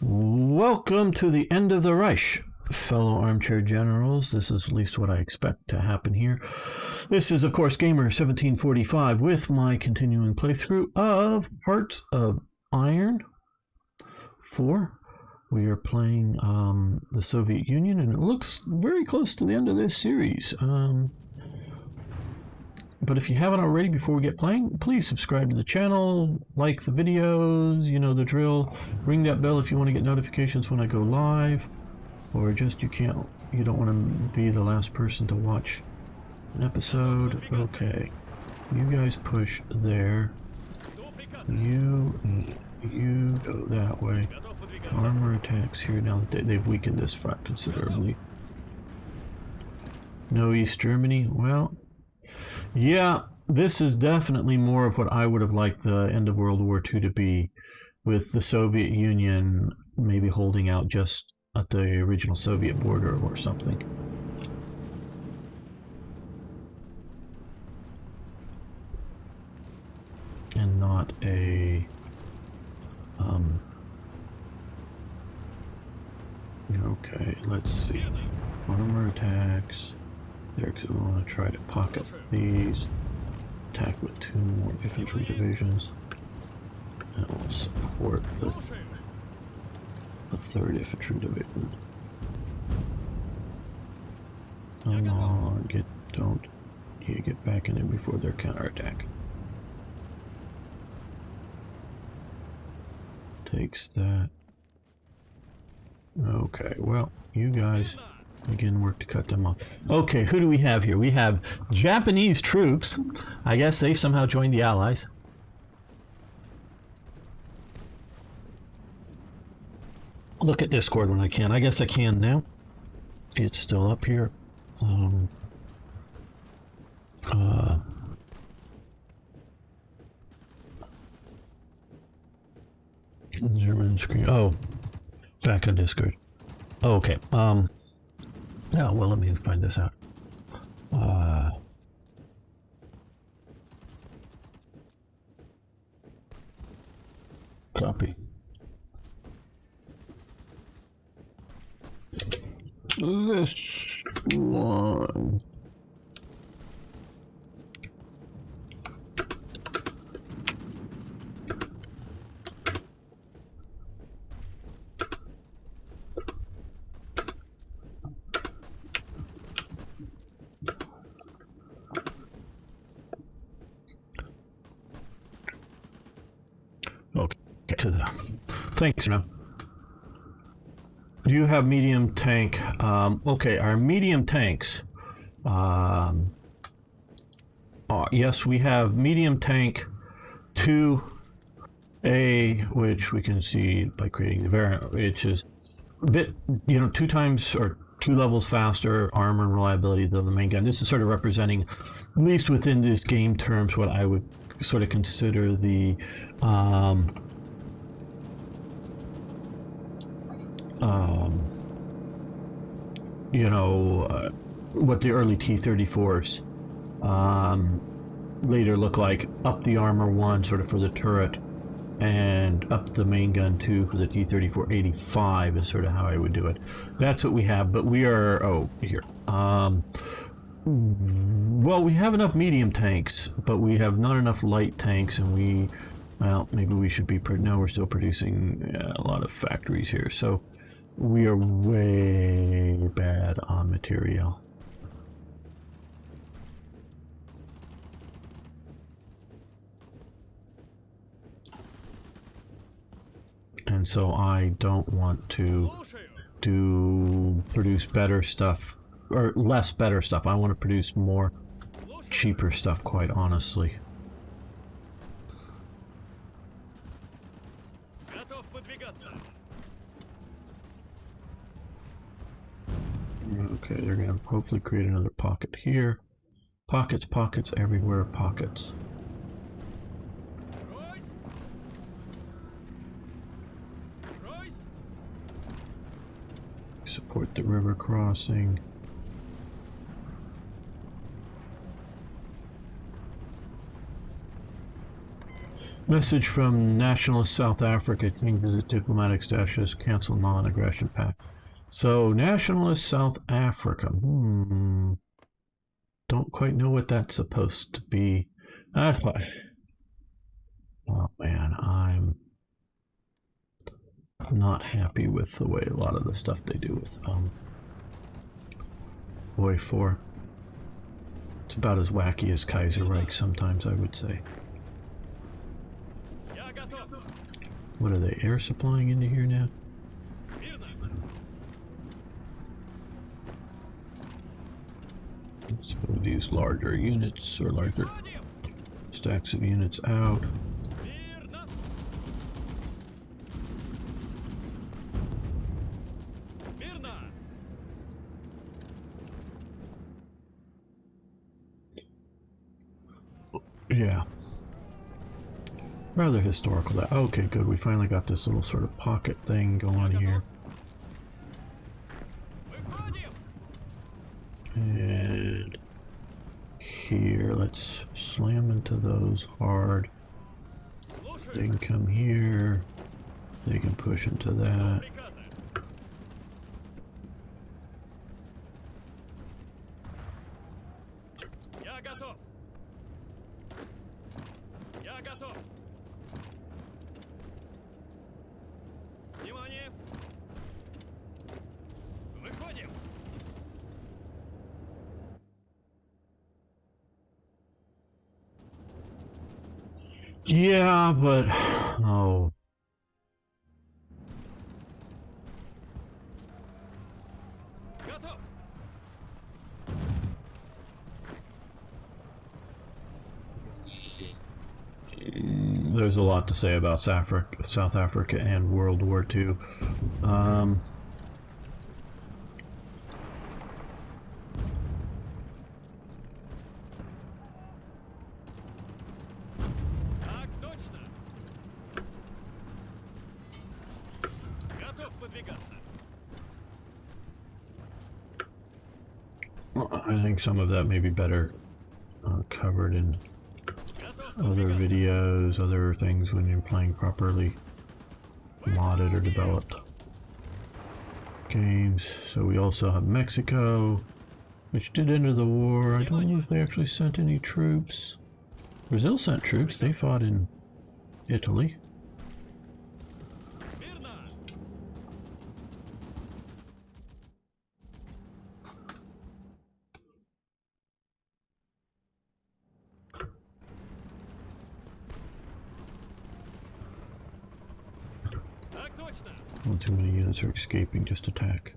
Welcome to the end of the Reich, fellow armchair generals. This is at least what I expect to happen here. This is, of course, Gamer 1745 with my continuing playthrough of Hearts of Iron 4. We are playing the Soviet Union, and it looks very close to the end of this series. But if you haven't already, before we get playing, please subscribe to the channel, like the videos, you know the drill. Ring that bell if you want to get notifications when I go live, or just you don't want to be the last person to watch an episode. Okay, you guys push there. You go that way. Armor attacks here now that they've weakened this front considerably. No East Germany. Well, yeah, this is definitely more of what I would have liked the end of World War II to be, with the Soviet Union maybe holding out just at the original Soviet border or something. And not a okay, let's see. Armor attacks. There, because we want to try to pocket these. Attack with 2 more infantry divisions. And we'll support with a 3rd infantry division. Come on, get back in there before their counterattack. Takes that. Okay, well, you guys again work to cut them off. Okay, who do we have here? We have Japanese troops. I guess they somehow joined the Allies. Look at Discord when I can. I guess I can now. It's still up here. German screen. Oh, back on Discord. Oh, okay. Yeah, well, let me find this out. Copy. This one. Thanks, no. Do you have medium tank? Okay, our medium tanks. Yes, we have medium tank 2A, which we can see by creating the variant, which is a bit, 2 times or 2 levels faster armor and reliability than the main gun. This is sort of representing, at least within this game terms, what I would sort of consider the what the early T-34s later look like. Up the armor 1 sort of for the turret, and up the main gun 2 for the T-34-85 is sort of how I would do it. That's what we have, but we are, here. Well, we have enough medium tanks, but we have not enough light tanks, and maybe we should be, no, we're still producing a lot of factories here, so we are way bad on material. And so I don't want to produce better stuff, or less better stuff. I want to produce more cheaper stuff, quite honestly. Okay, they're going to hopefully create another pocket here. Pockets, pockets, everywhere, pockets. Support the river crossing. Message from nationalist South Africa changes its diplomatic status, cancel non-aggression pact. So, nationalist South Africa. Don't quite know what that's supposed to be. That's why. Oh man, I'm not happy with the way a lot of the stuff they do with Boy 4. It's about as wacky as Kaiserreich sometimes, I would say. What are they, air supplying into here now? Let's move these larger units or larger stacks of units out. Yeah. Rather historical. That okay, good. We finally got this little sort of pocket thing going here. And here, let's slam into those hard. They can come here. They can push into that. Yeah, but oh. There's a lot to say about South Africa and World War II. I think some of that may be better covered in other videos, other things when you're playing properly modded or developed games. So we also have Mexico, which did enter the war. I don't know if they actually sent any troops. Brazil sent troops. They fought in Italy. Not too many units are escaping, just attack.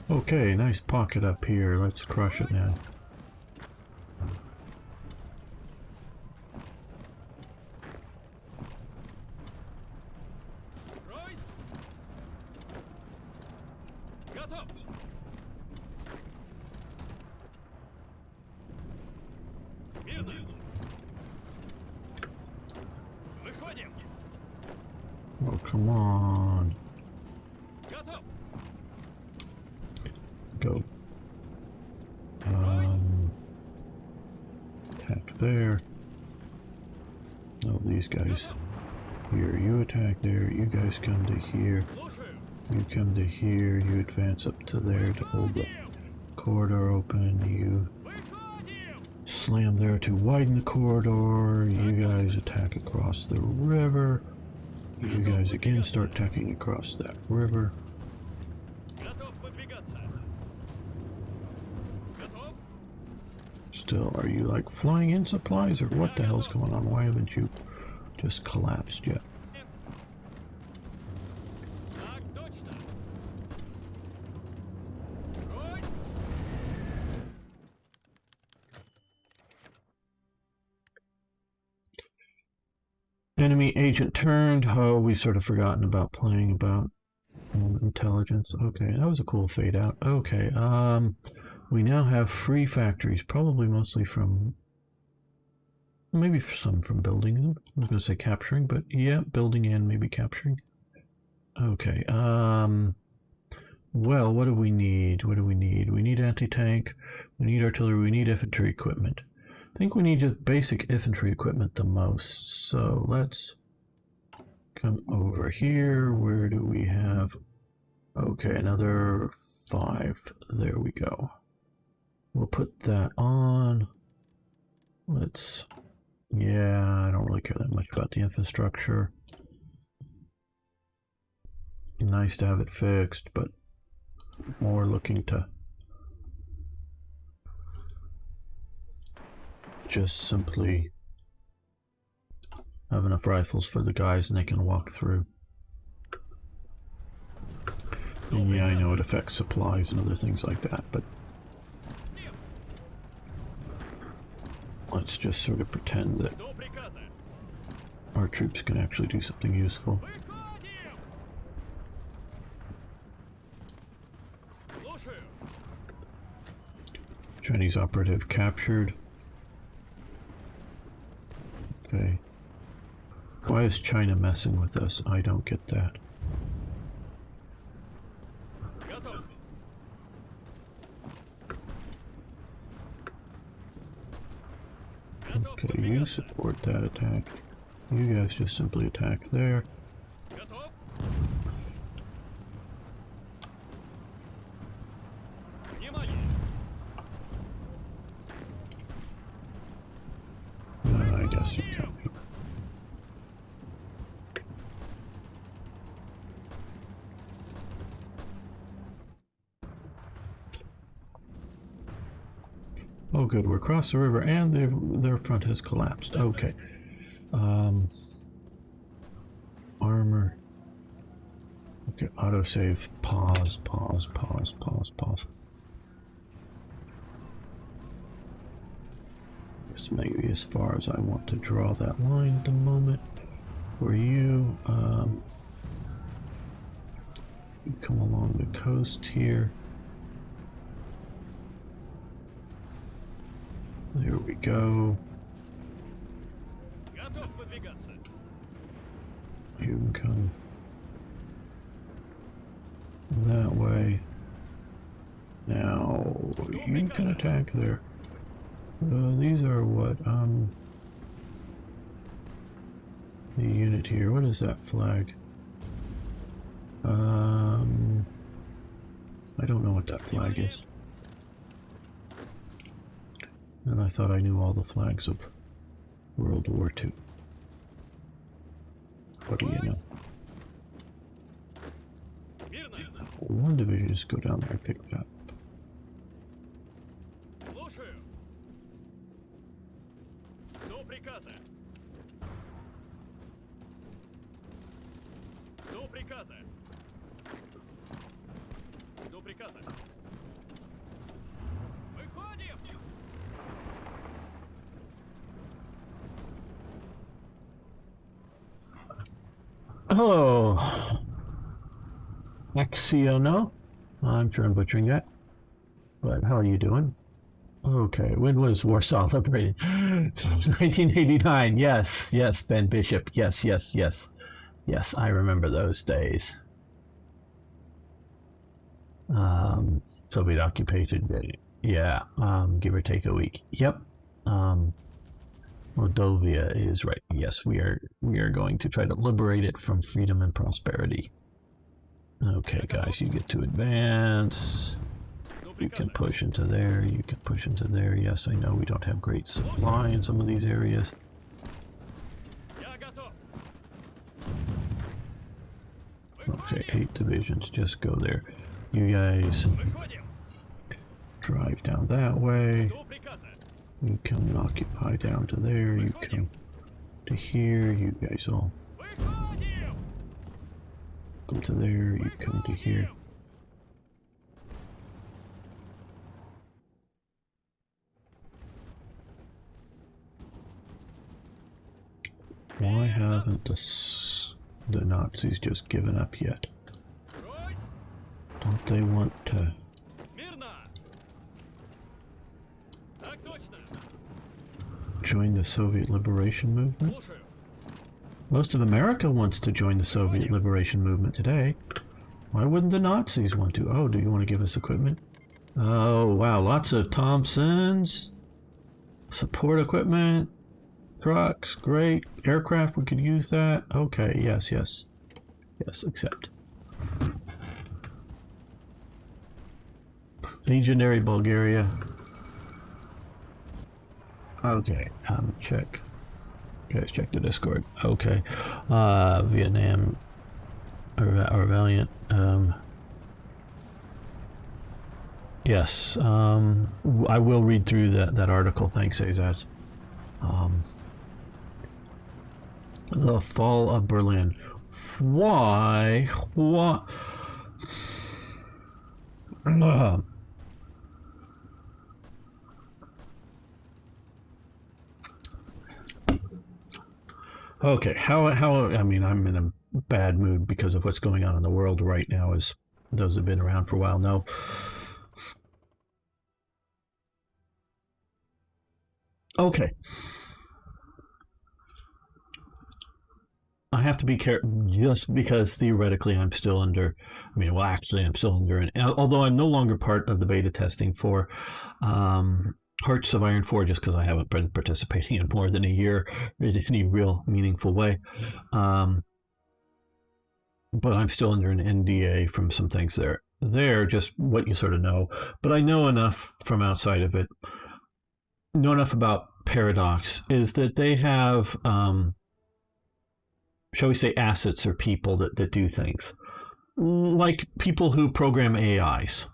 Okay, nice pocket up here. Let's crush it now. Oh, come on. Go. Attack there. No, these guys. Here, you attack there. You guys come to here. You come to here. You advance up to there to hold the corridor open. You slam there to widen the corridor. You guys attack across the river. You guys again start attacking across that river. Still, are you like flying in supplies or what the hell's going on? Why haven't you just collapsed yet? Enemy agent turned. Oh, we've sort of forgotten about playing about intelligence. Okay, that was a cool fade out. Okay, we now have free factories, probably mostly from, maybe some from building them. I was going to say capturing, but yeah, building and maybe capturing. Okay, Well, what do we need? What do we need? We need anti-tank, we need artillery, we need infantry equipment. I think we need just basic infantry equipment the most. So let's come over here. Where do we have? Okay, another 5. There we go. We'll put that on. Let's... Yeah, I don't really care that much about the infrastructure. Nice to have it fixed, but more looking to just simply have enough rifles for the guys and they can walk through. And yeah, I know it affects supplies and other things like that, but let's just sort of pretend that our troops can actually do something useful. Chinese operative captured. Okay. Why is China messing with us? I don't get that. Okay, you support that attack. You guys just simply attack there. I guess you can. Oh good, we're across the river and their front has collapsed. Okay. Armor. Okay, autosave. Pause. Just maybe as far as I want to draw that line at the moment. For you, you come along the coast here. There we go. You can come that way. Now you can attack there. These are what? The unit here. What is that flag? I don't know what that flag is. And I thought I knew all the flags of World War II. What do you know? One division, just go down there and pick that up. Hello, Axiono. I'm sure I'm butchering that, but how are you doing? Okay, when was Warsaw liberated? 1989. Yes, Ben Bishop. Yes, I remember those days. Soviet occupation. Yeah, give or take a week. Yep. Moldova is right. Yes, we are going to try to liberate it from freedom and prosperity. Okay, guys, you get to advance. You can push into there. You can push into there. Yes, I know we don't have great supply in some of these areas. Okay, 8 divisions. Just go there. You guys drive down that way. You come and occupy down to there, you come to here, you guys all come to there, you come to here. Why haven't the Nazis just given up yet? Don't they want to... join the Soviet liberation movement? Most of America wants to join the Soviet liberation movement today. Why wouldn't the Nazis want to? Oh, do you want to give us equipment? Oh, wow. Lots of Thompsons. Support equipment. Trucks. Great. Aircraft. We could use that. Okay. Yes, yes. Yes, accept. Legionary Bulgaria. Okay. Check. Guys, check the Discord. Okay. Vietnam. Or Valiant. Yes. I will read through that article. Thanks, Azaz. The fall of Berlin. Why? What? Okay, how, I mean, I'm in a bad mood because of what's going on in the world right now, as those who've been around for a while know. Okay. I have to be careful just because theoretically I'm still under, I mean, well, actually I'm still under, although I'm no longer part of the beta testing for Hearts of Iron 4, just because I haven't been participating in more than a year in any real meaningful way. But I'm still under an NDA from some things there. There, just what you sort of know. But I know enough from outside of it, know enough about Paradox, is that they have, shall we say, assets or people that do things. Like people who program AIs.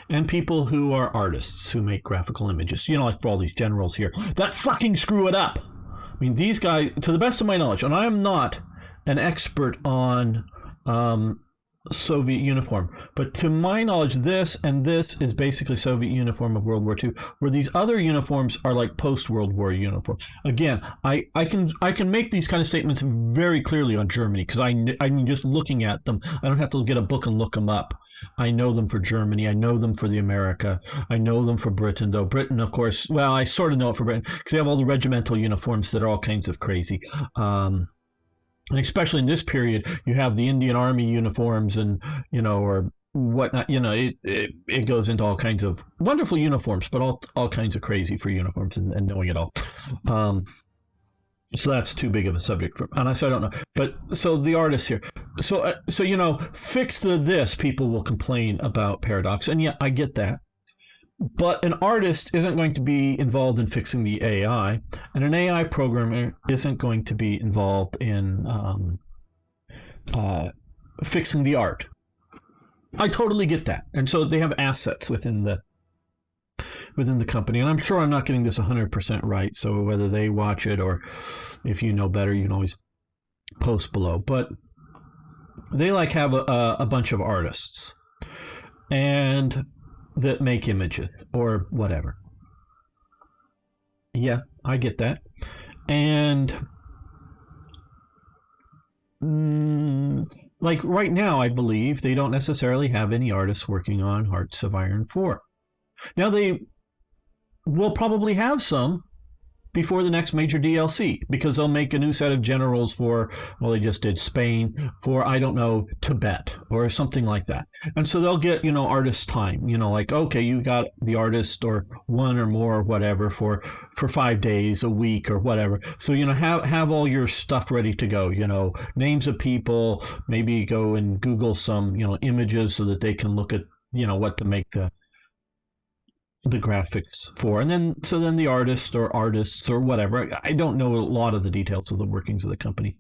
And people who are artists who make graphical images. You know, like for all these generals here that fucking screw it up. I mean, these guys, to the best of my knowledge, and I am not an expert on Soviet uniform, but to my knowledge, this is basically Soviet uniform of World War II, where these other uniforms are like post-World War uniforms. Again, I can make these kind of statements very clearly on Germany, because I'm just looking at them. I don't have to get a book and look them up. I know them for Germany. I know them for the America. I know them for Britain, though. Britain, of course, well, I sort of know it for Britain, because they have all the regimental uniforms that are all kinds of crazy. And especially in this period, you have the Indian Army uniforms and, you know, or whatnot. You know, it goes into all kinds of wonderful uniforms, but all kinds of crazy for uniforms and knowing it all. So that's too big of a subject for, and I don't know. But so the artists here, so you know, fix this, people will complain about Paradox, and yeah, I get that. But an artist isn't going to be involved in fixing the AI, and an AI programmer isn't going to be involved in fixing the art. I totally get that. And so they have assets within the company. And I'm sure I'm not getting this 100% right. So whether they watch it or if you know better, you can always post below. But they have a bunch of artists and that make images or whatever. Yeah, I get that. And like right now, I believe they don't necessarily have any artists working on Hearts of Iron 4. Now they will probably have some before the next major DLC, because they'll make a new set of generals for, well, they just did Spain, for, I don't know, Tibet or something like that. And so they'll get, you know, artist time, you know, like, okay, you got the artist or one or more or whatever for 5 days, a week or whatever. So, you know, have all your stuff ready to go, you know, names of people, maybe go and Google some, you know, images so that they can look at, you know, what to make the graphics for, and then the artist or artists or whatever, I don't know a lot of the details of the workings of the company,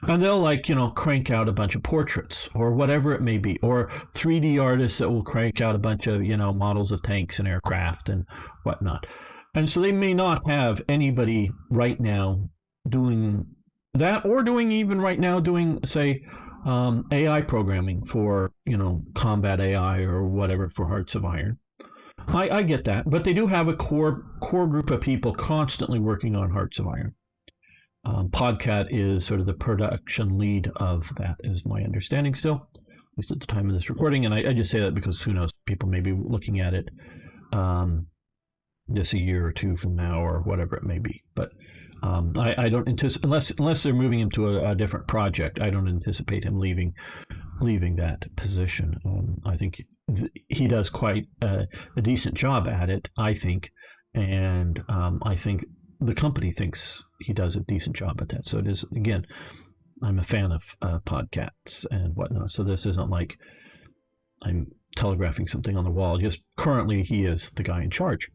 and they'll like, you know, crank out a bunch of portraits or whatever it may be, or 3D artists that will crank out a bunch of, you know, models of tanks and aircraft and whatnot. And so they may not have anybody right now doing that, or doing even right now doing, say, AI programming for, you know, combat AI or whatever for Hearts of Iron. I get that, but they do have a core group of people constantly working on Hearts of Iron. Podcat is sort of the production lead of that, is my understanding still, at least at the time of this recording. And I just say that because who knows, people may be looking at it just a year or two from now or whatever it may be. But I don't anticipate, unless they're moving him to a different project, I don't anticipate him leaving leaving that position. I think he does quite a decent job at it, I think. And I think the company thinks he does a decent job at that. So it is, again, I'm a fan of podcasts and whatnot. So this isn't like I'm telegraphing something on the wall. Just currently, he is the guy in charge.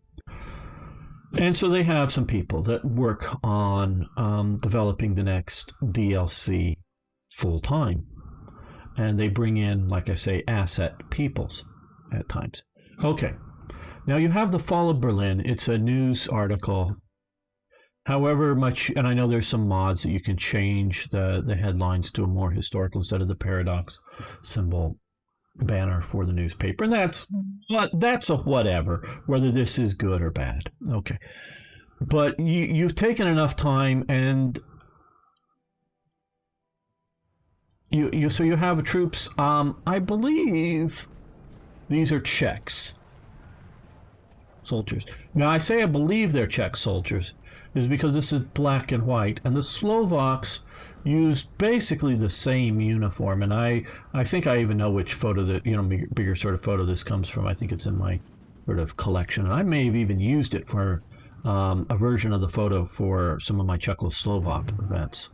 And so they have some people that work on developing the next DLC full time. And they bring in, like I say, asset peoples at times. Okay. Now you have the Fall of Berlin. It's a news article. However much, and I know there's some mods that you can change the headlines to a more historical instead of the paradox symbol banner for the newspaper. And that's a whatever, whether this is good or bad. Okay. But you've taken enough time, and so you have troops. I believe these are Czechs. Soldiers. Now, I say I believe they're Czech soldiers is because this is black and white, and the Slovaks used basically the same uniform. And I think I even know which photo that, bigger sort of photo this comes from. I think it's in my sort of collection, and I may have even used it for a version of the photo for some of my Czechoslovak events.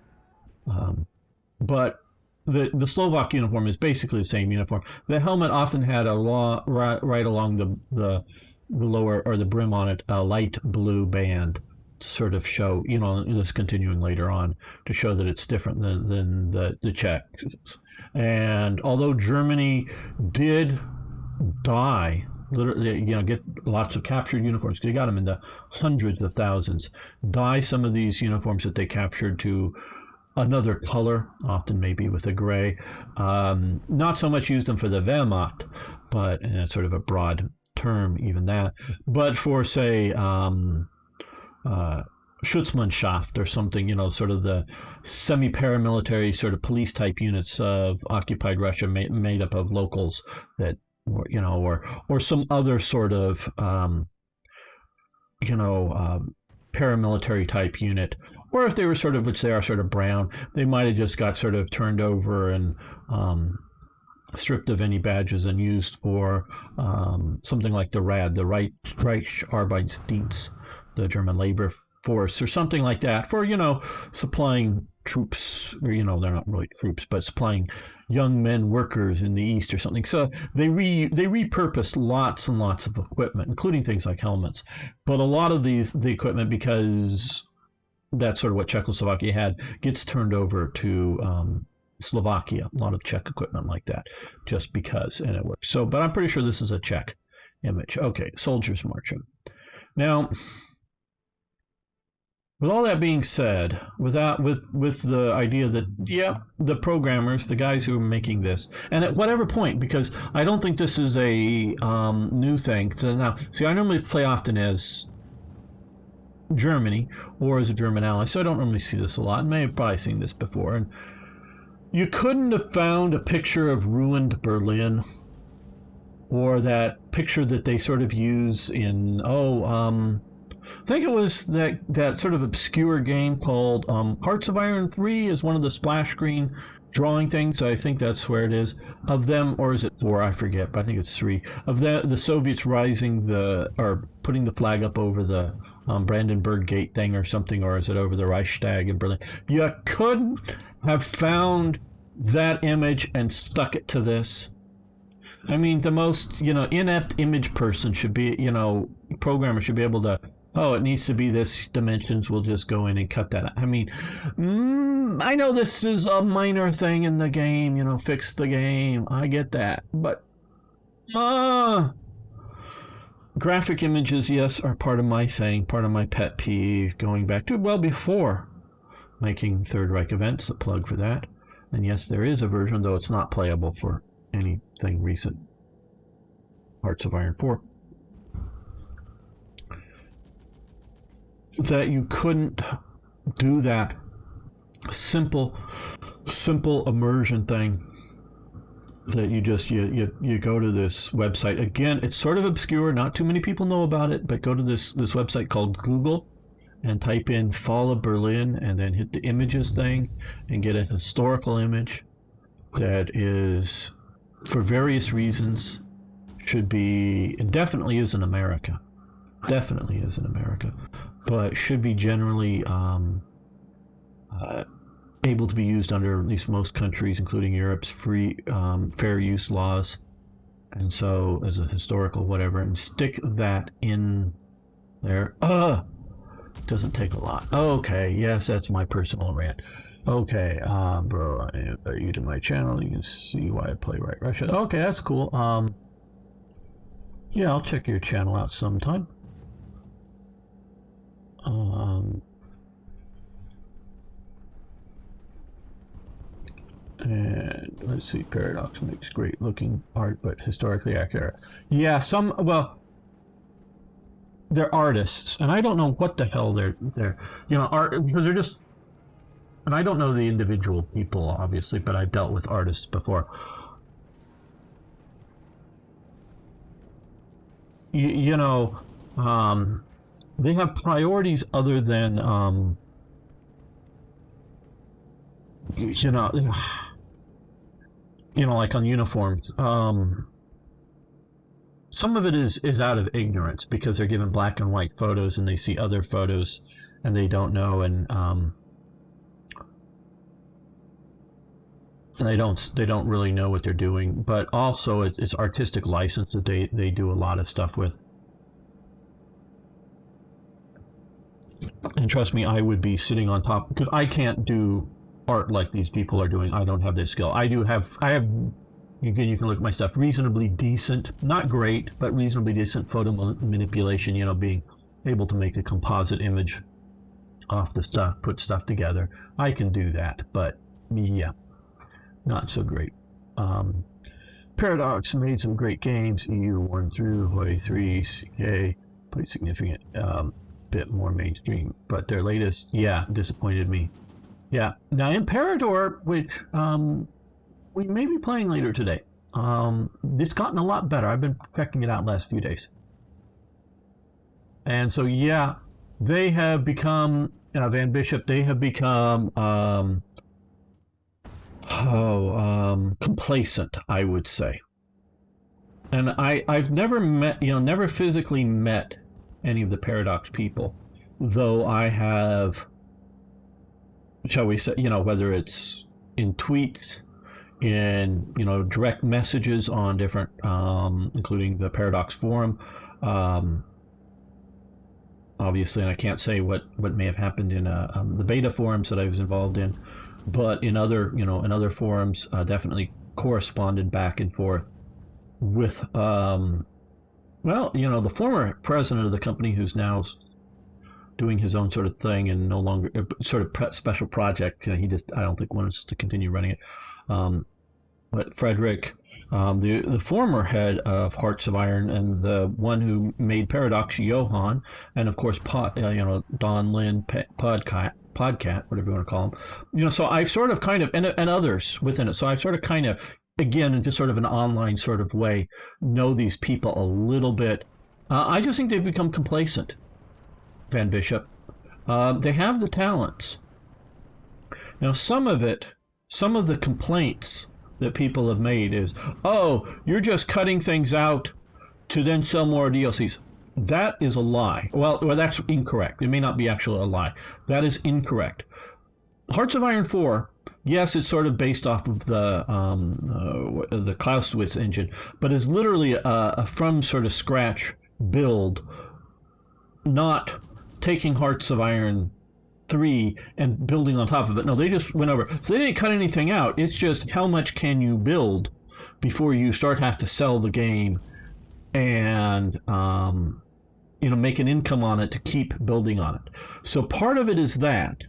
But the Slovak uniform is basically the same uniform. The helmet often had right along the lower, or the brim on it, a light blue band to sort of show, this continuing later on to show that it's different than the Czechs. And although Germany did die, literally, get lots of captured uniforms, because they got them in the hundreds of thousands, dye some of these uniforms that they captured to another color, often maybe with a gray. Not so much use them for the Wehrmacht, but in a sort of a broad term, even that, but for, say, Schutzmannschaft or something, sort of the semi-paramilitary sort of police type units of occupied Russia made up of locals that, or some other sort of, paramilitary type unit. Or if they were which they are sort of brown, they might have just got sort of turned over and stripped of any badges and used for something like the RAD, the Reichsarbeitsdienst, the German labor force, or something like that, for, supplying troops, or, they're not really troops, but supplying young men workers in the East or something. So they repurposed lots and lots of equipment, including things like helmets. But a lot of the equipment, because that's sort of what Czechoslovakia had, gets turned over to Slovakia, a lot of Czech equipment like that, just because, and it works. So, but I'm pretty sure this is a Czech image. Okay, soldiers marching. Now, with all that being said, with the idea that, the programmers, the guys who are making this, and at whatever point, because I don't think this is a new thing. So now, see, I normally play often as Germany or as a German ally, so I don't normally see this a lot. I may have probably seen this before, and you couldn't have found a picture of ruined Berlin, or that picture that they sort of use in, I think it was that sort of obscure game called Hearts of Iron 3 is one of the splash screen drawing things. I think that's where it is, of them, or is it 4? I forget, but I think it's 3. Of the Soviets or putting the flag up over the Brandenburg Gate thing or something, or is it over the Reichstag in Berlin? You couldn't have found that image and stuck it to this. I mean, the most, inept image person should be, programmer should be able to, it needs to be this dimensions, we'll just go in and cut that out. I mean, I know this is a minor thing in the game, fix the game. I get that. But graphic images, yes, are part of my thing, part of my pet peeve, going back to well before making Third Reich events, a plug for that. And yes, there is a version, though it's not playable for anything recent. Hearts of Iron 4. That you couldn't do that simple immersion thing, that you just you go to this website. Again, it's sort of obscure, not too many people know about it, but go to this website called Google and type in Fall of Berlin and then hit the images thing and get a historical image that is, for various reasons, should be, and definitely is in America, but should be generally able to be used under at least most countries, including Europe's free fair use laws. And so, as a historical whatever, and stick that in there. Doesn't take a lot. Okay, yes, that's my personal rant. Okay, bro, I invite you to my channel. You can see why I play Right Russia. Okay, that's cool. Yeah, I'll check your channel out sometime. And let's see, Paradox makes great looking art, but historically accurate. Yeah, well, they're artists, and I don't know what the hell they're art, because they're just, and I don't know the individual people, obviously, but I've dealt with artists before. You know, they have priorities other than, like on uniforms. Some of it is out of ignorance because they're given black and white photos and they see other photos and they don't know, and they don't really know what they're doing. But also it's artistic license that they do a lot of stuff with. And trust me, I would be sitting on top, because I can't do art like these people are doing. I don't have this skill. I have you can look at my stuff, reasonably decent, not great, but reasonably decent photo manipulation, being able to make a composite image off the stuff, put stuff together. I can do that, but yeah, not so great. Paradox made some great games, EU 1 through Hawaii 3, CK, pretty significant, bit more mainstream, but their latest, disappointed me. Yeah, now Imperador, which we may be playing later today. It's gotten a lot better. I've been checking it out the last few days. And so, they have become, Van Bishop, they have become complacent, I would say. And I've never met, never physically met any of the Paradox people, though I have, shall we say, whether it's in tweets, in direct messages on different, including the Paradox forum, obviously, and I can't say what may have happened in the beta forums that I was involved in, but in other forums, definitely corresponded back and forth with the former president of the company, who's now doing his own sort of thing and no longer sort of special project. He just, I don't think, wants to continue running it. But Frederick, the former head of Hearts of Iron, and the one who made Paradox, Johan, and of course, Don Lin, Podcat, whatever you want to call him. So I've sort of kind of, and others within it. So I've sort of kind of, again, in just sort of an online sort of way, know these people a little bit. I just think they've become complacent. Van Bishop. They have the talents. Now, some of the complaints that people have made is, you're just cutting things out to then sell more DLCs. That is a lie. Well, that's incorrect. It may not be actually a lie. That is incorrect. Hearts of Iron 4, yes, it's sort of based off of the Clausewitz engine, but is literally a from sort of scratch build, not taking Hearts of Iron 3 and building on top of it. No, they just went over. So they didn't cut anything out. It's just how much can you build before you have to sell the game and make an income on it to keep building on it. So part of it is that,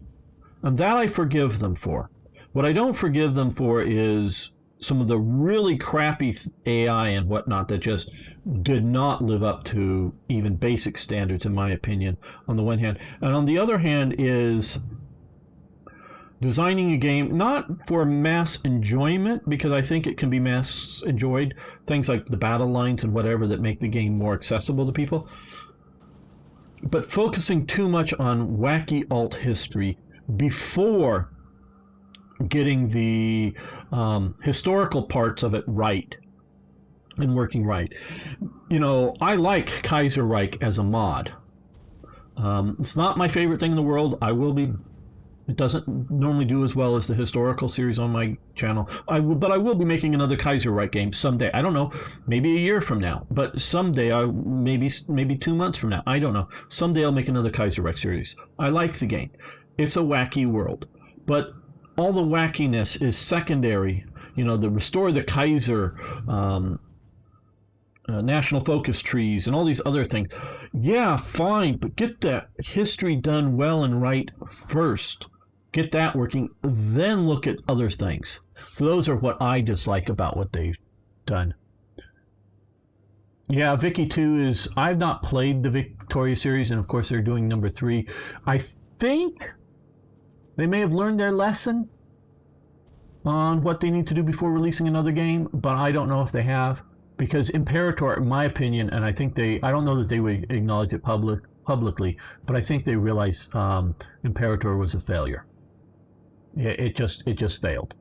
and that I forgive them for. What I don't forgive them for is some of the really crappy AI and whatnot that just did not live up to even basic standards, in my opinion, on the one hand. And on the other hand is designing a game not for mass enjoyment, because I think it can be mass enjoyed, things like the battle lines and whatever that make the game more accessible to people, but focusing too much on wacky alt history before getting the historical parts of it right and working right. I like Kaiserreich as a mod. It's not my favorite thing in the world. It doesn't normally do as well as the historical series on my channel. But I will be making another Kaiserreich game someday. I don't know, maybe a year from now, but someday, maybe 2 months from now. I don't know. Someday I'll make another Kaiserreich series. I like the game. It's a wacky world, but all the wackiness is secondary. The Restore the Kaiser, national focus trees, and all these other things. Yeah, fine, but get that history done well and right first. Get that working, then look at other things. So those are what I dislike about what they've done. Yeah, Vicky 2 is... I've not played the Victoria series, and of course they're doing number 3. I think they may have learned their lesson on what they need to do before releasing another game, but I don't know if they have. Because Imperator, in my opinion, and I don't know that they would acknowledge it publicly, but I think they realize Imperator was a failure. It just failed.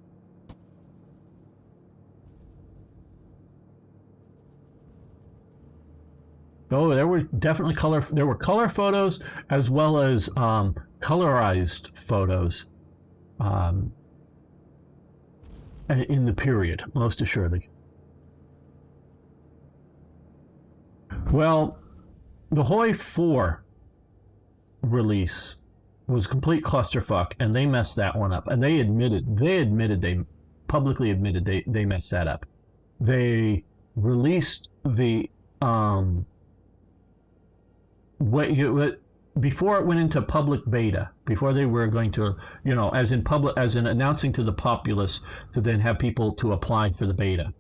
Oh, there were definitely color photos as well as colorized photos in the period, most assuredly. Well, the Hoi 4 release was a complete clusterfuck, and they messed that one up. And they publicly admitted they messed that up. They released the before it went into public beta, before they were going to, as in announcing to the populace to then have people to apply for the beta.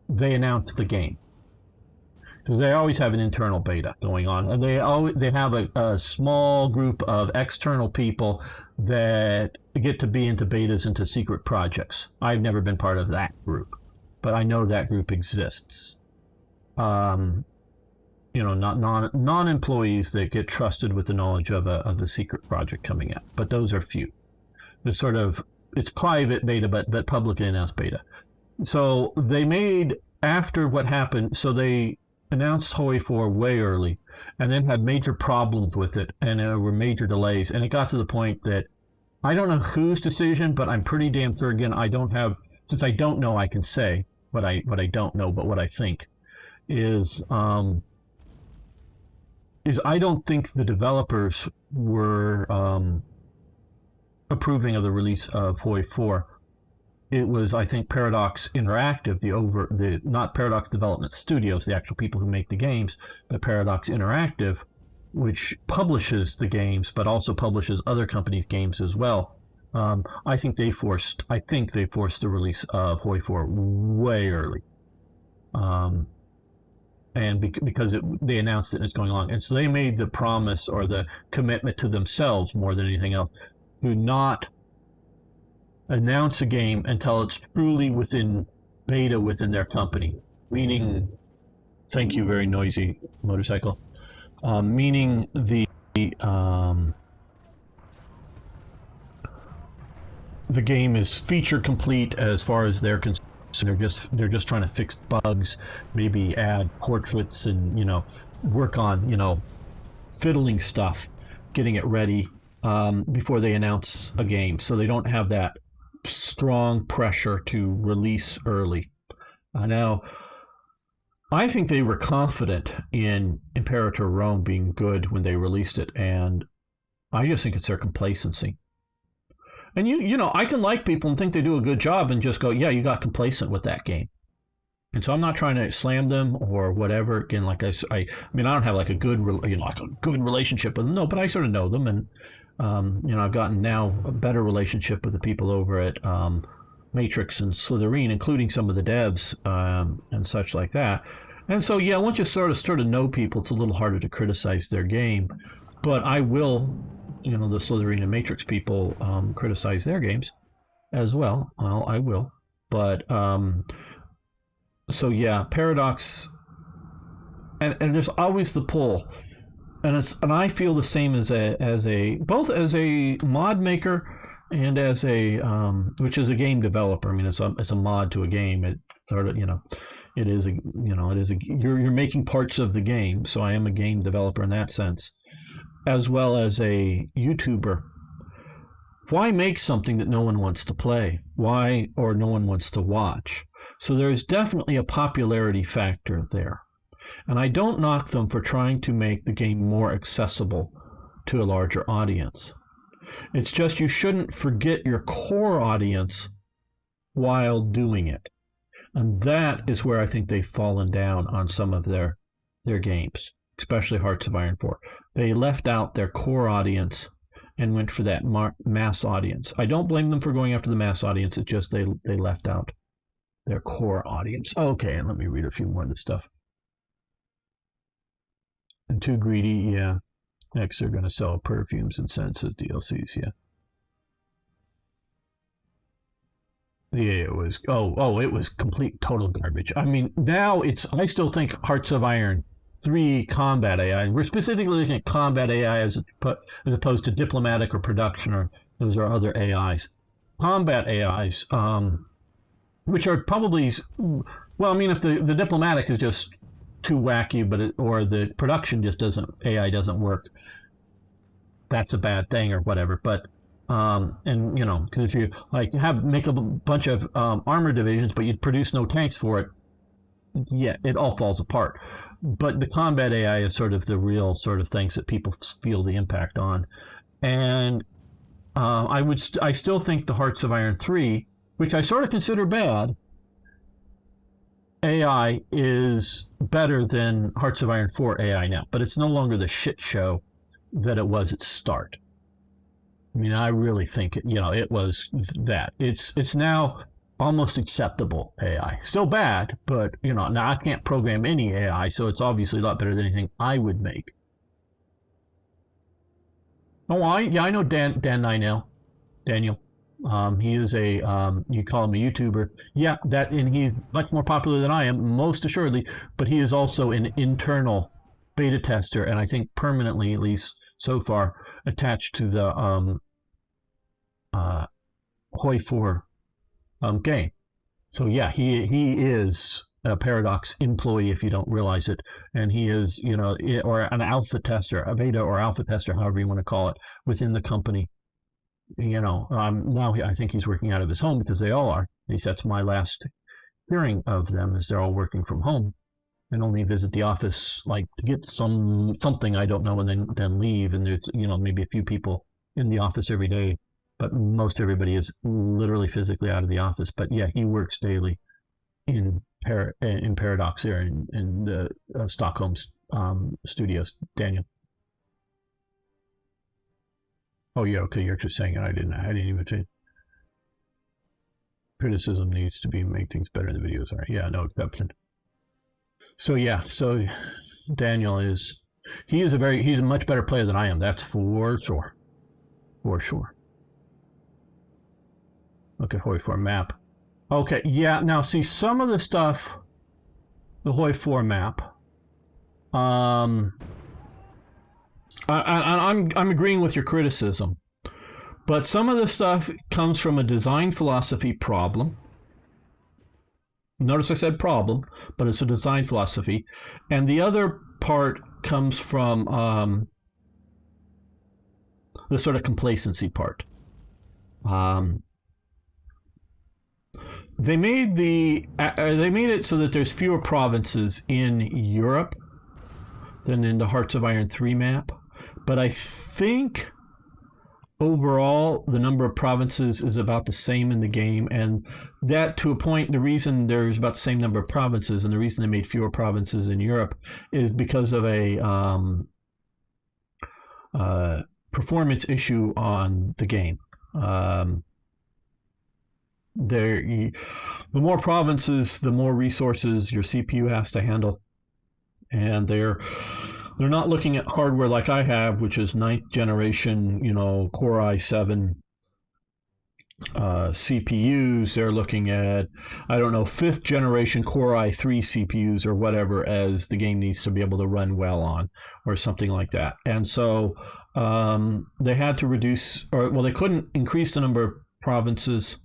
They announced the game. Because they always have an internal beta going on, and they have a small group of external people that get to be into betas, into secret projects. I've never been part of that group, but I know that group exists. Not non-employees that get trusted with the knowledge of a secret project coming out, but those are few. It's private beta, but publicly announced beta. So they made, after what happened, so they announced Hoi 4 way early, and then had major problems with it, and there were major delays, and it got to the point that I don't know whose decision, but I'm pretty damn sure, again, since I don't know, I can say what I don't know, but what I think is I don't think the developers were approving of the release of Hoi 4. It was, I think, Paradox Interactive, not Paradox Development Studios, the actual people who make the games, but Paradox Interactive, which publishes the games, but also publishes other companies' games as well. I think they forced the release of Hoi 4 way early, and because they announced it and it's going along, and so they made the promise or the commitment to themselves more than anything else to not announce a game until it's truly within beta within their company. Meaning, thank you, very noisy motorcycle. Meaning the game is feature complete as far as they're concerned. They're just trying to fix bugs, maybe add portraits, and work on fiddling stuff, getting it ready before they announce a game, so they don't have that strong pressure to release early. Now, I think they were confident in Imperator Rome being good when they released it, and I just think it's their complacency. And I can like people and think they do a good job and just go, yeah, you got complacent with that game. And so I'm not trying to slam them or whatever. Again, like I don't have like a good relationship with them, no, but I sort of know them, and I've gotten now a better relationship with the people over at Matrix and Slytherin, including some of the devs and such like that. And so, yeah, once you sort of know people, it's a little harder to criticize their game. But I will, the Slytherin and Matrix people criticize their games as well. Well, I will. But so yeah, Paradox, and there's always the pull. And I feel the same both as a mod maker and as a which is a game developer. I mean, it's a mod to a game. It sort of, it is you're making parts of the game. So I am a game developer in that sense, as well as a YouTuber. Why make something that no one wants to play? Why, or no one wants to watch? So there's definitely a popularity factor there. And I don't knock them for trying to make the game more accessible to a larger audience. It's just you shouldn't forget your core audience while doing it. And that is where I think they've fallen down on some of their games, especially Hearts of Iron 4. They left out their core audience and went for that mass audience. I don't blame them for going after the mass audience. It's just they left out their core audience. Okay, and let me read a few more of this stuff. And too greedy, yeah. Next, they're going to sell perfumes and scents as DLCs, yeah. Yeah, it was, it was complete, total garbage. I mean, now I still think Hearts of Iron 3 combat AI, we're specifically looking at combat AI as opposed to diplomatic or production, or those are other AIs. Combat AIs, which are probably, well, I mean, if the diplomatic is just too wacky, or the production just AI doesn't work, that's a bad thing or whatever. But and because if you make a bunch of armor divisions, but you produce no tanks for it, yeah, it all falls apart. But the combat AI is sort of the real sort of things that people feel the impact on. And I still think the Hearts of Iron 3, which I sort of consider bad, AI is better than Hearts of Iron 4 AI now, but it's no longer the shit show that it was at start. I mean, I really think it was that. It's now almost acceptable AI. Still bad, but now I can't program any AI, so it's obviously a lot better than anything I would make. Oh, I know Daniel. He is you call him a YouTuber. Yeah, and he's much more popular than I am, most assuredly, but he is also an internal beta tester, and I think permanently, at least so far, attached to the Hoi 4 game. So yeah, he is a Paradox employee if you don't realize it, and he is, or an alpha tester, a beta or alpha tester, however you want to call it, within the company. Now I think he's working out of his home because they all are. At least that's my last hearing of them, is they're all working from home and only visit the office to get something I don't know, and then leave. And there's maybe a few people in the office every day, but most everybody is literally physically out of the office. But yeah, he works daily in Paradox here in the Stockholm studios. Daniel. Oh yeah, okay. You're just saying it. I didn't even say. Criticism needs to make things better in the videos. All right. Yeah, no exception. So yeah, Daniel he's a much better player than I am. That's for sure. For sure. Look at Hoi 4 map. Okay, yeah. Now see some of the stuff, the Hoi 4 map. I'm agreeing with your criticism, but some of the stuff comes from a design philosophy problem. Notice I said problem, but it's a design philosophy, and the other part comes from the sort of complacency part. They made it so that there's fewer provinces in Europe than in the Hearts of Iron 3 map. But I think overall the number of provinces is about the same in the game, and that to a point, the reason there's about the same number of provinces and the reason they made fewer provinces in Europe is because of a performance issue on the game. The more provinces, the more resources your CPU has to handle, and they're not looking at hardware like I have, which is 9th generation, Core i7 CPUs. They're looking at, I don't know, 5th generation Core i3 CPUs or whatever as the game needs to be able to run well on, or something like that. And so they had to reduce, or well, they couldn't increase the number of provinces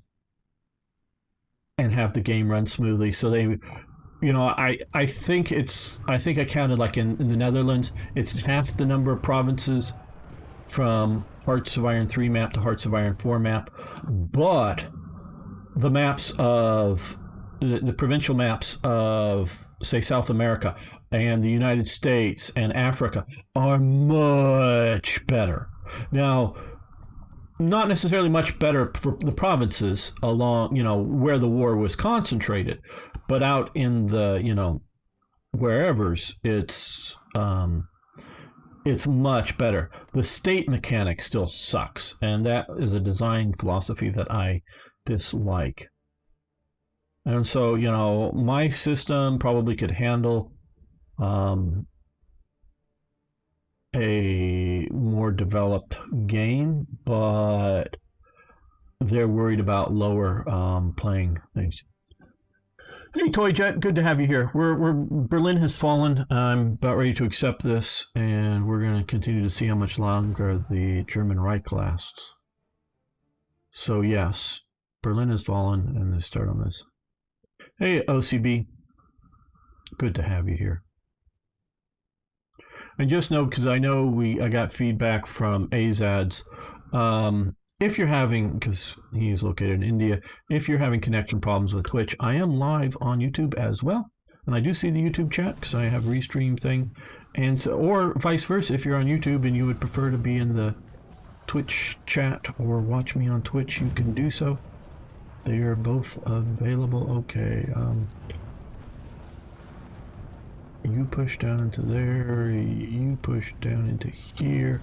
and have the game run smoothly. So they, you know, I think I counted like in the Netherlands, it's half the number of provinces from Hearts of Iron 3 map to Hearts of Iron 4 map, but the maps of the provincial maps of, say, South America and the United States and Africa are much better. Now, not necessarily much better for the provinces along, you know, where the war was concentrated, but out in the, you know, wherever's, it's much better. The state mechanic still sucks, and that is a design philosophy that I dislike. And so, you know, my system probably could handle a more developed game, but they're worried about lower playing things. Hey, Toy Jet, good to have you here. Berlin has fallen. I'm about ready to accept this, and we're going to continue to see how much longer the German Reich lasts. So yes, Berlin has fallen, and let's start on this. Hey, OCB, good to have you here. And just know, because I know I got feedback from Azads. If you're having, because he's located in India, if you're having connection problems with Twitch, I am live on YouTube as well. And I do see the YouTube chat because I have a restream thing. And so, or vice versa, if you're on YouTube and you would prefer to be in the Twitch chat or watch me on Twitch, you can do so. They are both available. Okay. You push down into there. You push down into here.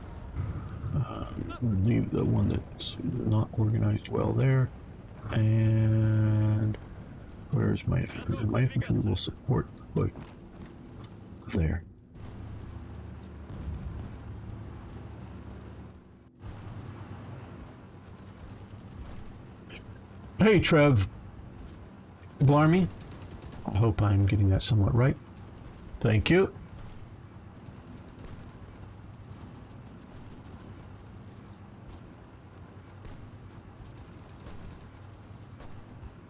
Leave the one that's not organized well there. And where's my infantry? My infantry will support the foot there. Hey, Trev Blarmy. I hope I'm getting that somewhat right. Thank you.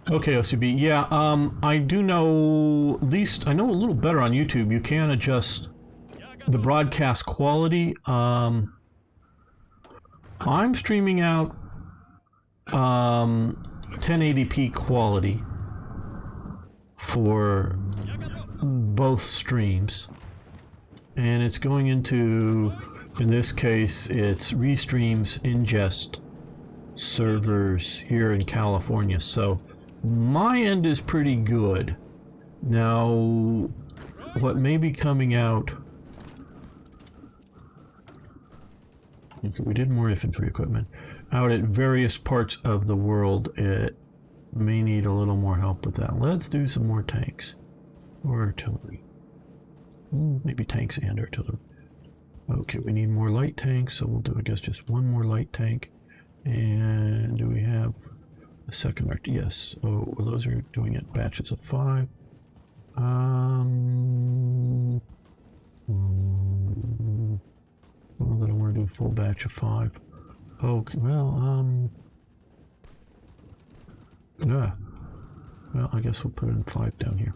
Okay, OCB. Yeah, I do know, at least I know a little better on YouTube. You can adjust the broadcast quality. I'm streaming out 1080p quality for both streams, and it's going into, in this case, it's Restream's ingest servers here in California. So my end is pretty good. Now, what may be coming out... Okay, we did more infantry equipment. Out at various parts of the world, it may need a little more help with that. Let's do some more tanks. Or artillery. Maybe tanks and artillery. Okay, we need more light tanks, so we'll do, I guess, just one more light tank. And do we have a second art? Yes. Oh, well, those are doing it batches of 5. Well, that I want to do a full batch of 5. Okay, well, yeah. Well, I guess we'll put in 5 down here.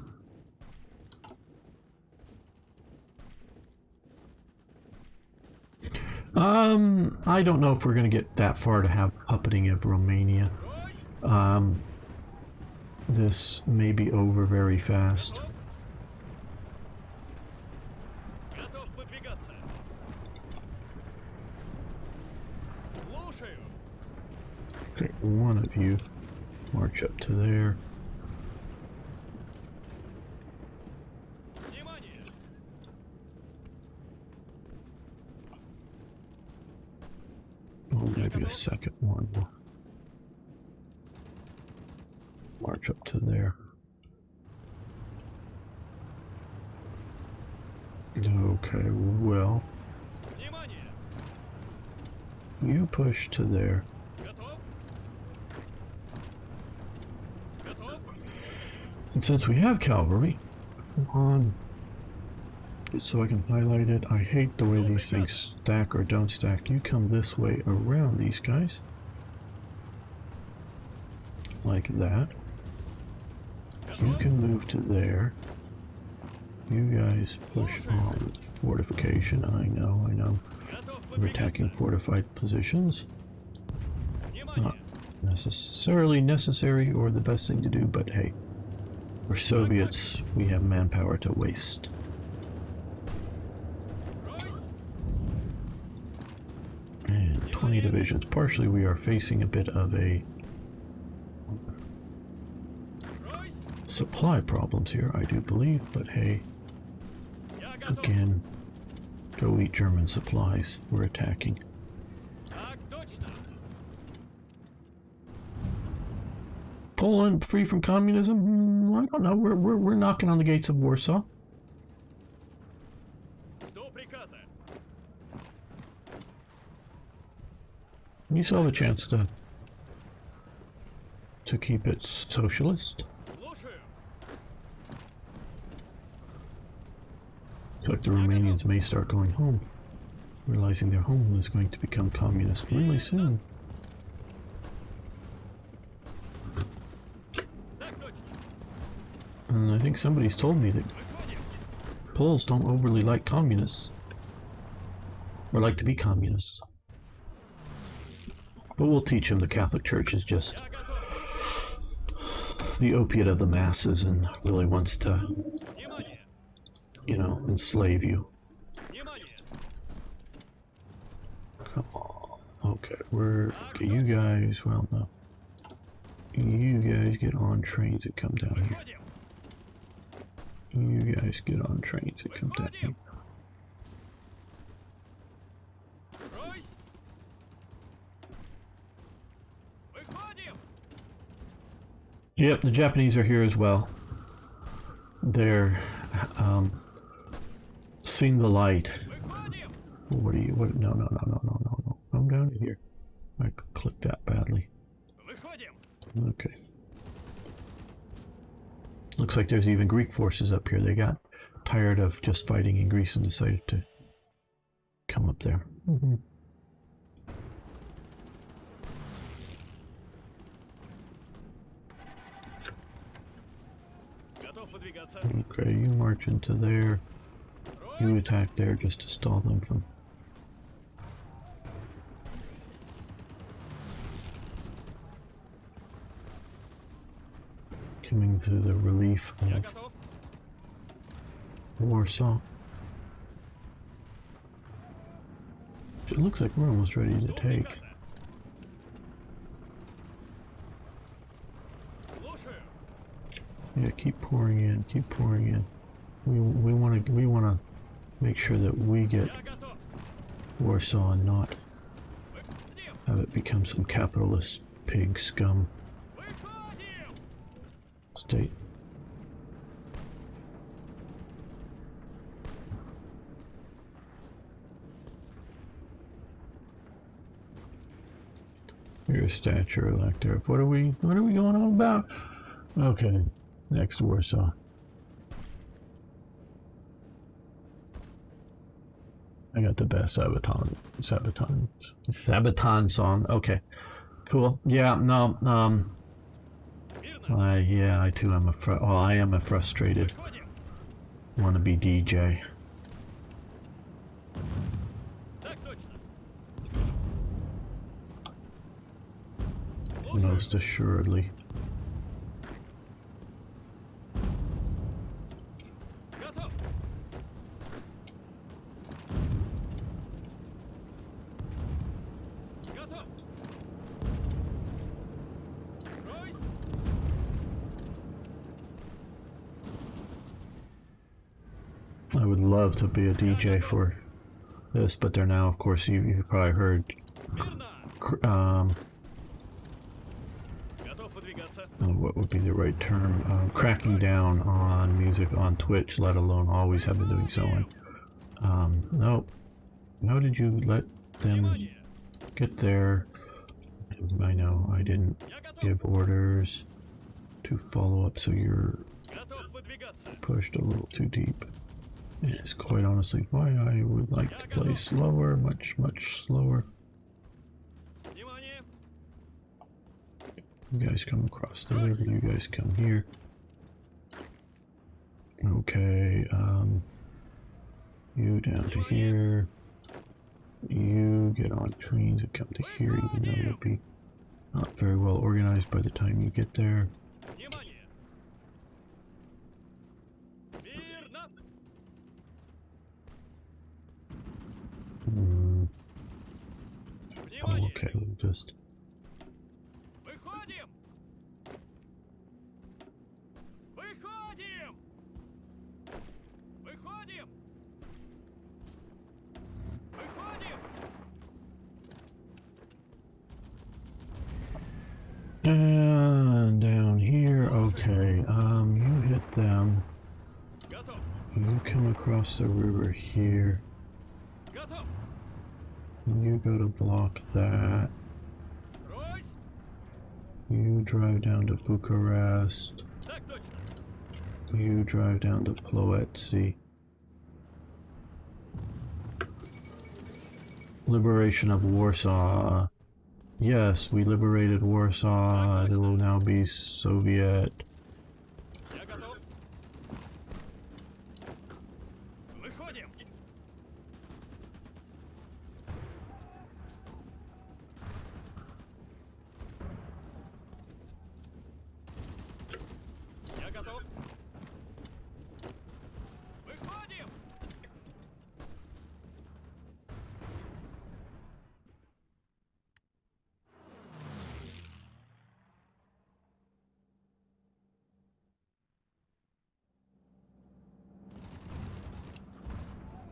I don't know if we're going to get that far to have puppeting of Romania. This may be over very fast. Okay, one of you march up to there. Oh, maybe a second one will march up to there. Okay, well, you push to there. And since we have cavalry, come on, so I can highlight it. I hate the way these things stack or don't stack. You come this way around these guys. Like that. You can move to there. You guys push on fortification. I know. We're attacking fortified positions. Not necessarily necessary or the best thing to do, but hey, we're Soviets. We have manpower to waste. And 20 divisions. Partially we are facing a bit of a supply problems here, I do believe, but hey, again, go eat German supplies. We're attacking. Poland free from communism? I don't know. We're knocking on the gates of Warsaw. You still have a chance to keep it socialist. Looks like the Romanians may start going home, realizing their home is going to become communist really soon. And I think somebody's told me that Poles don't overly like communists, or like to be communists. But we'll teach them the Catholic Church is just the opiate of the masses and really wants to, you know, enslave you. Come on. Okay, okay, you guys, well, no. You guys get on trains and come down here. You guys get on trains and come down here. Yep, the Japanese are here as well. They're seeing the light. What are you? What? No. I'm down here. I clicked that badly. Okay. Looks like there's even Greek forces up here. They got tired of just fighting in Greece and decided to come up there. Okay, you march into there. You attack there just to stall them from... coming through the relief of Warsaw. It looks like we're almost ready to take. Yeah, keep pouring in, keep pouring in. We want to make sure that we get Warsaw and not have it become some capitalist pig scum state. Your stature elector. What are we going on about? Okay, next Warsaw. I got the best Sabaton song. Okay, cool. Yeah, no. Yeah, I too am I am a frustrated wannabe DJ. Most assuredly. I would love to be a DJ for this, but they're now, of course, you've probably heard what would be the right term? Cracking down on music on Twitch, let alone always have been doing so on. Nope. How did you let them get there? I know I didn't give orders to follow up, so you're pushed a little too deep. And it's quite honestly why I would like to play slower, much slower. You guys come across the river, you guys come here. Okay, you down to here. You get on trains and come to here, even though you'll be not very well organized by the time you get there. Oh, okay, we'll just... And down here, okay, you hit them. You come across the river here. You go to block that. You drive down to Bucharest. You drive down to Ploetsi. Liberation of Warsaw. Yes, we liberated Warsaw. It will now be Soviet.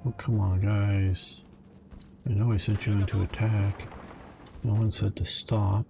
Oh, come on, guys. I know I sent you into attack. No one said to stop.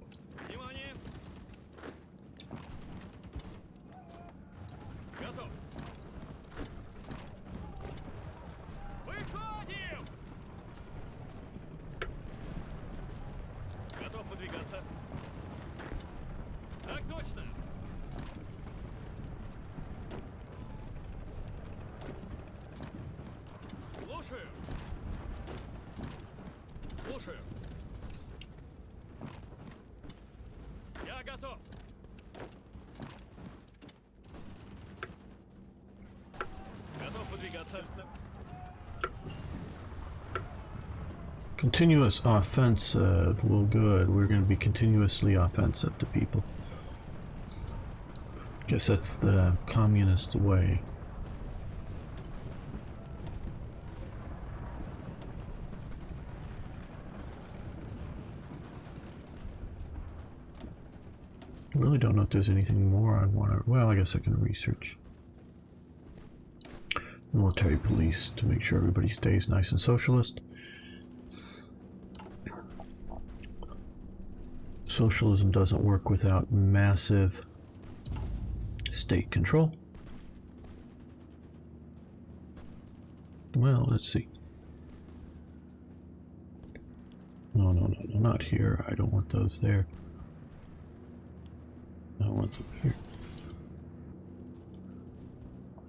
Continuous offensive. Well, good. We're going to be continuously offensive to people. Guess that's the communist way. I really don't know if there's anything more I want to... Well, I guess I can research. Military police to make sure everybody stays nice and socialist. Socialism doesn't work without massive state control. Well, let's see. No, not here. I don't want those there. I want them here.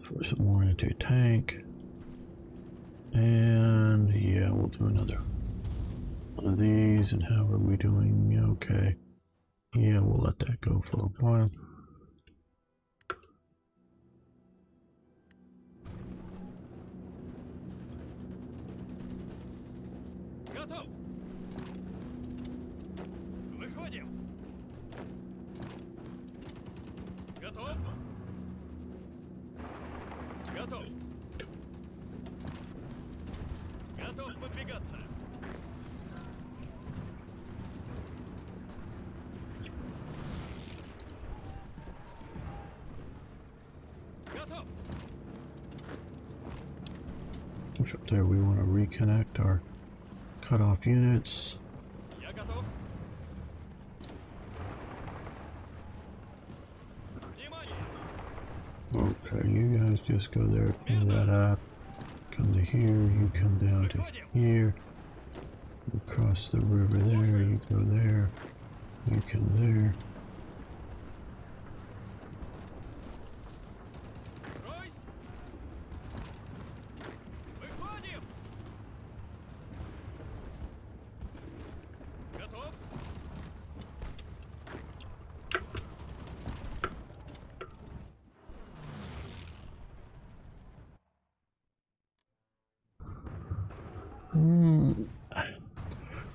For some more anti-tank. And yeah, we'll do another one of these. And how are we doing? Okay. Yeah, we'll let that go for a while. Push up there. We want to reconnect our cut-off units. Okay, you guys just go there, clean that up. Come to here, you come down to here. You cross the river there, you go there. You come there.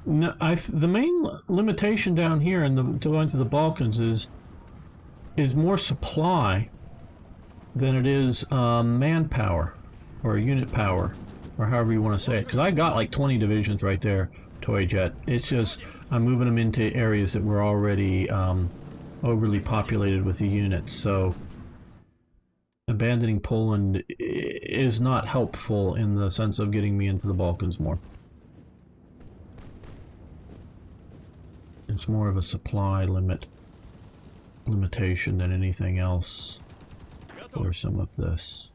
No, the main limitation down here in the going to the Balkans is more supply than it is manpower or unit power or however you want to say it. Because I got like 20 divisions right there, toy jet. It's just I'm moving them into areas that were already overly populated with the units. So abandoning Poland is not helpful in the sense of getting me into the Balkans more. It's more of a supply limitation than anything else for some of this.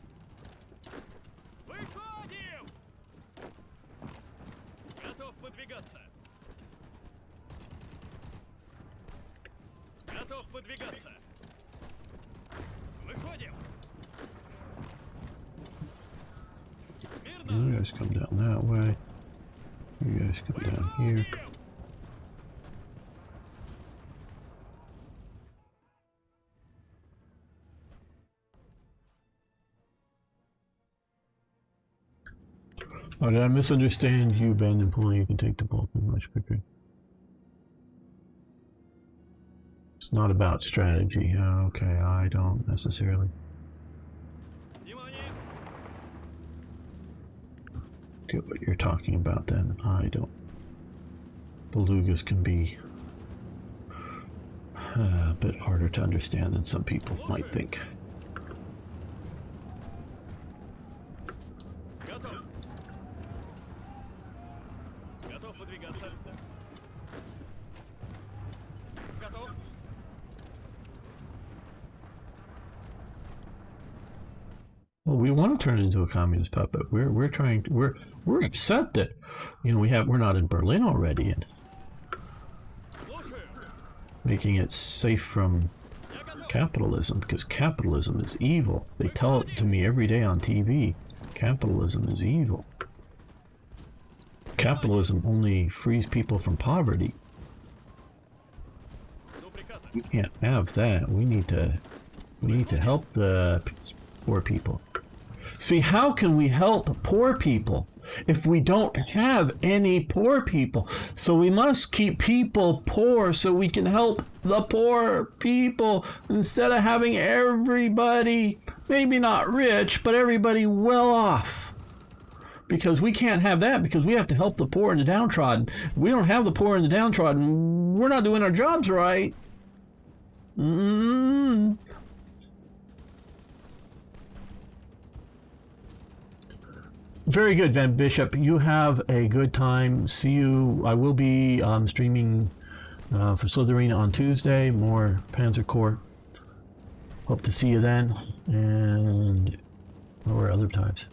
You guys come down that way. You guys come down here. Oh, did I misunderstand you, Ben? And Poland, you can take the Balkan much quicker. It's not about strategy. Okay, I don't necessarily get what you're talking about then. I don't. Belugas can be a bit harder to understand than some people might think. Well, we want to turn it into a communist puppet. We're trying to, we're upset that, you know, we're not in Berlin already and making it safe from capitalism, because capitalism is evil. They tell it to me every day on TV. Capitalism is evil. Capitalism only frees people from poverty. We can't have that. We need to help the poor people. See, how can we help poor people if we don't have any poor people? So we must keep people poor so we can help the poor people instead of having everybody, maybe not rich, but everybody well off. Because we can't have that, because we have to help the poor and the downtrodden. If we don't have the poor and the downtrodden, we're not doing our jobs right. Very good, Van Bishop. You have a good time. See you. I will be streaming for Slytherin on Tuesday. More Panzer Corps. Hope to see you then. And or other times.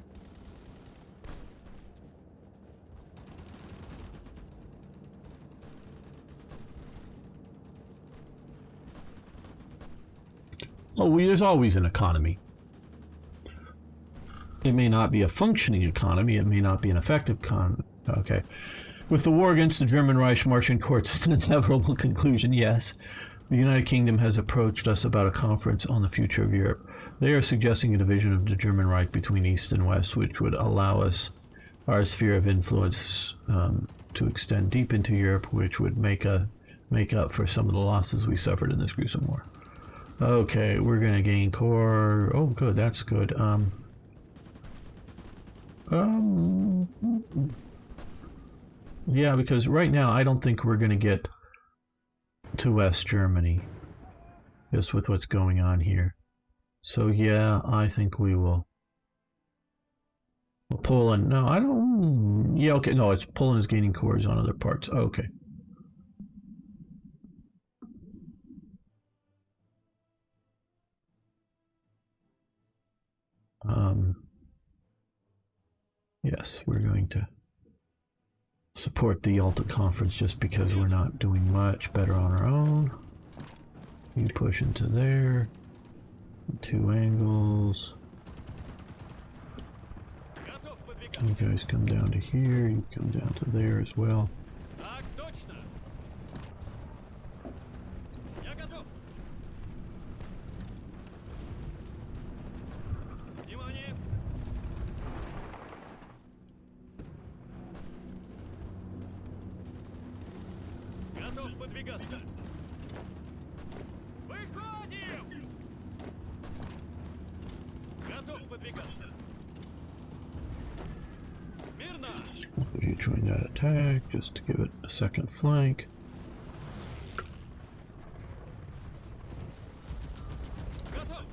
Oh, there's always an economy. It may not be a functioning economy. It may not be an effective economy. Okay. With the war against the German Reich marching towards an inevitable conclusion, yes, the United Kingdom has approached us about a conference on the future of Europe. They are suggesting a division of the German Reich between East and West, which would allow us our sphere of influence to extend deep into Europe, which would make up for some of the losses we suffered in this gruesome war. Okay, we're going to gain core. Oh, good. That's good. Yeah, because right now I don't think we're going to get to West Germany, just with what's going on here. So yeah, I think we will. Poland, no, I don't. Yeah, okay, no, it's Poland is gaining cores on other parts. Okay. Yes, we're going to support the Yalta Conference just because we're not doing much better on our own. You push into there. 2 angles. You guys come down to here. You come down to there as well. Выдвигаться. Выходим! Готов выдвигаться. Смирно! You join that attack just to give it a second flank. Готов!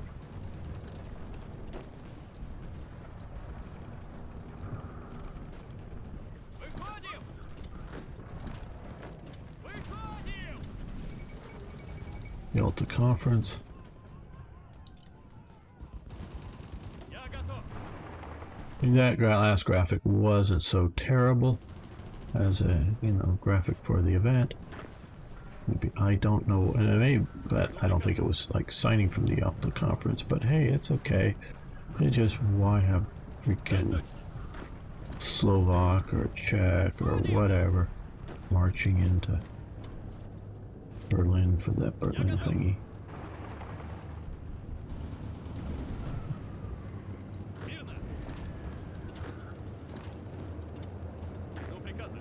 Выходим! Выходим! Yalta Conference. Я готов. That last graphic wasn't so terrible as a, graphic for the event. Maybe, I don't know, and it may, but I don't think it was like signing from the Yalta Conference, but hey, it's okay. It's just, why have freaking Slovak or Czech or whatever marching into Berlin for that Berlin thingy? Смирно! Жду приказа.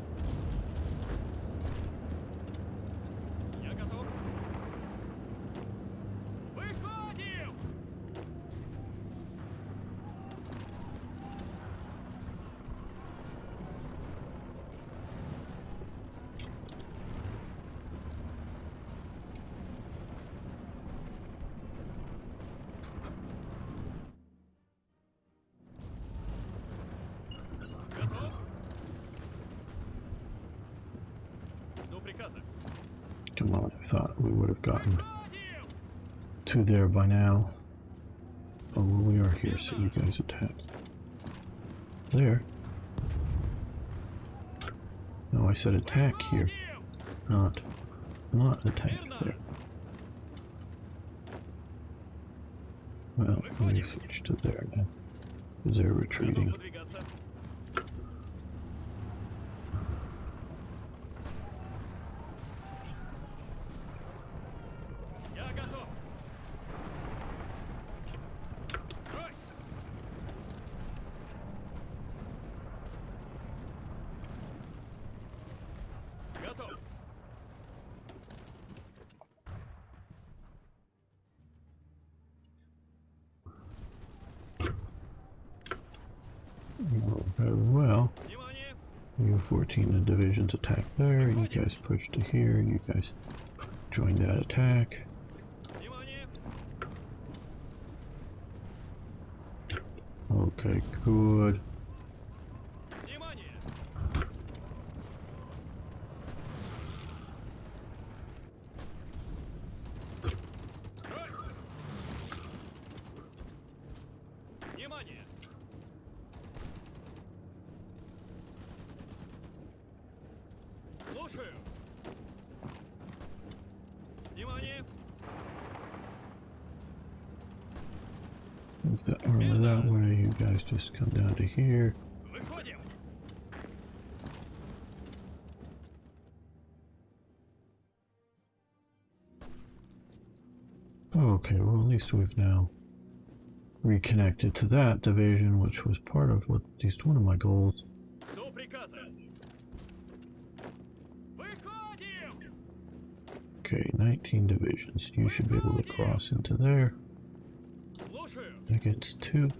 Я готов. Выходим! Готов? Жду приказа. Come on, I thought we would have gotten Выходим! to there by now. Oh, well, we are here, so you guys attack. There. No, I said attack here, not attack there. Well, let me switch to there now, because they're Готов retreating. выдвигаться. Я готов. Брось! Готов. Very well. Внимание! U-14, the divisions attack there. You guys push to here. You guys join that attack. Внимание! Okay, good. Внимание! Брось! Внимание! Слушаю! Внимание! Move that armor that way. You guys just come down to here. Выходим! Okay, well, at least we've now reconnected to that division, which was part of at least one of my goals. До приказа! Выходим! Okay, 19 divisions. You should be able to cross into there Слушаю! against 2.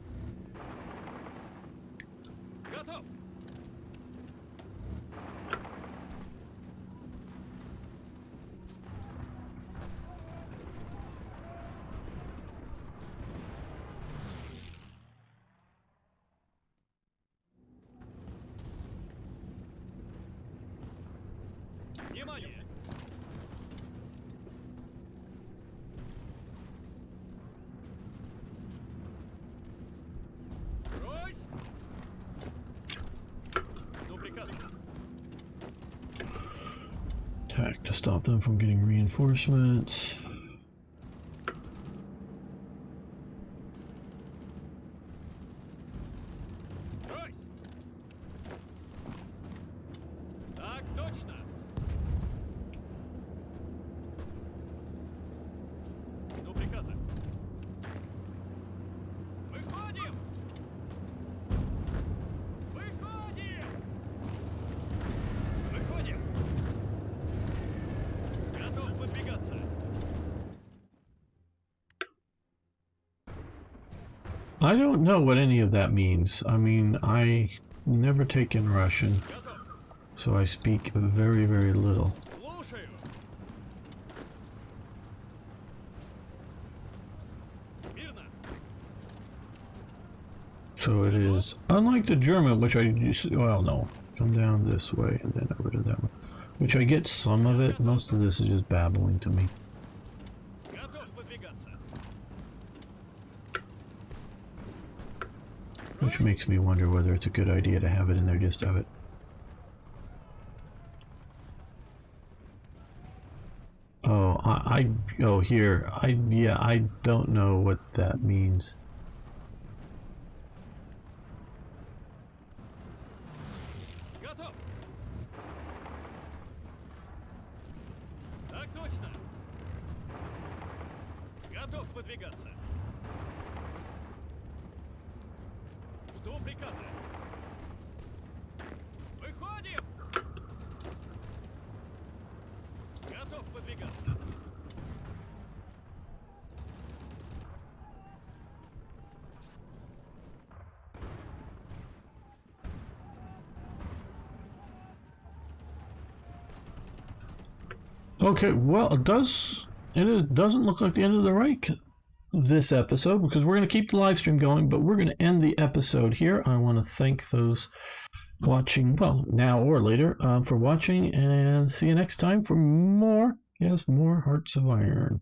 Готов! Внимание! Брось! Жду приказа. Attack to stop them from getting reinforcements. Брось! Так точно! Жду приказа. Выходим! Выходим! Выходим! I don't know what any of that means. I mean, I never taken Russian, Готов. so I speak very, very little. Слушаю. Мирно. So it is, unlike the German, which I used to, well, no, come down this way and then over to that one, which I get some of it. Most of this is just babbling to me. Готов выдвигаться. Which makes me wonder whether it's a good idea to have it in there just to have it. Oh, oh, here. Yeah, I don't know what that means. Готов. Так точно. Готов выдвигаться. Жду приказа. Выходим. Готов выдвигаться. Okay, well, it doesn't look like the end of the Reich this episode, because we're going to keep the live stream going, but we're going to end the episode here. I want to thank those watching, well, now or later, for watching, and see you next time for more, yes, more Hearts of Iron.